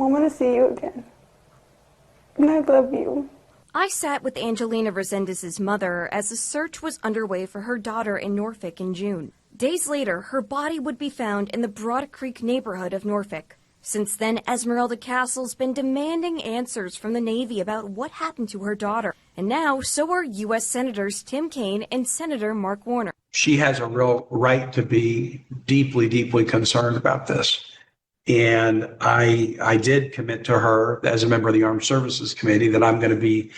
I want to see you again. And I love you. I sat with Angelina Resendiz's mother as the search was underway for her daughter in Norfolk in June. Days later, her body would be found in the Broad Creek neighborhood of Norfolk. Since then, Esmeralda Castle's been demanding answers from the Navy about what happened to her daughter. And now, so are U.S. Senators Tim Kaine and Senator Mark Warner. She has a real right to be deeply, deeply concerned about this. And I did commit to her as a member of the Armed Services Committee that I'm going to be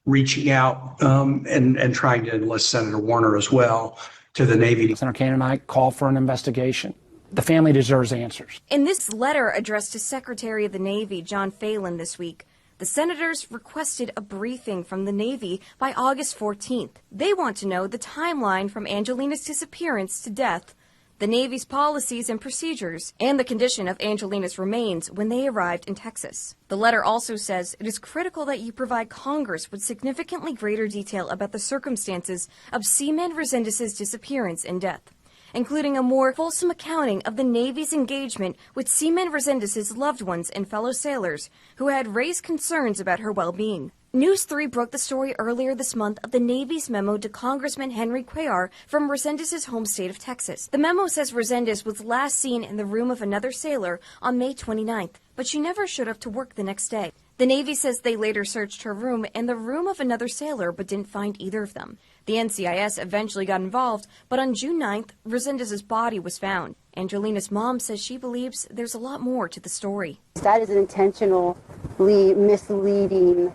reaching out and trying to enlist Senator Warner as well to the Navy. Senator Kaine and I call for an investigation. The family deserves answers. In this letter addressed to Secretary of the Navy John Phelan this week, the senators requested a briefing from the Navy by August 14th. They want to know the timeline from Angelina's disappearance to death, the Navy's policies and procedures, and the condition of Angelina's remains when they arrived in Texas. The letter also says it is critical that you provide Congress with significantly greater detail about the circumstances of Seaman Resendiz's disappearance and death, including a more fulsome accounting of the Navy's engagement with Seaman Resendiz's loved ones and fellow sailors who had raised concerns about her well-being. News 3 broke the story earlier this month of the Navy's memo to Congressman Henry Cuellar from Resendiz's home state of Texas. The memo says Resendiz was last seen in the room of another sailor on May 29th, but she never showed up to work the next day. The Navy says they later searched her room and the room of another sailor but didn't find either of them. The NCIS eventually got involved, but on June 9th, Resendiz's body was found. Angelina's mom says she believes there's a lot more to the story. That is intentionally misleading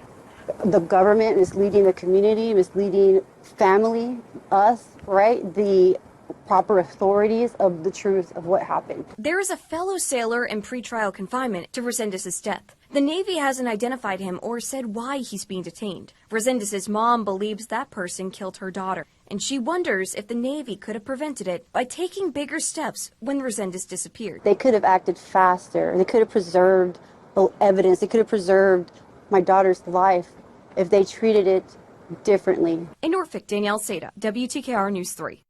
the government, misleading the community, misleading family, us, right? The proper authorities of the truth of what happened. There is a fellow sailor in pretrial confinement to Resendiz's death. The Navy hasn't identified him or said why he's being detained. Resendiz's mom believes that person killed her daughter, and she wonders if the Navy could have prevented it by taking bigger steps when Resendiz disappeared. They could have acted faster. They could have preserved evidence. They could have preserved my daughter's life if they treated it differently. In Norfolk, Danielle Seda, WTKR News 3.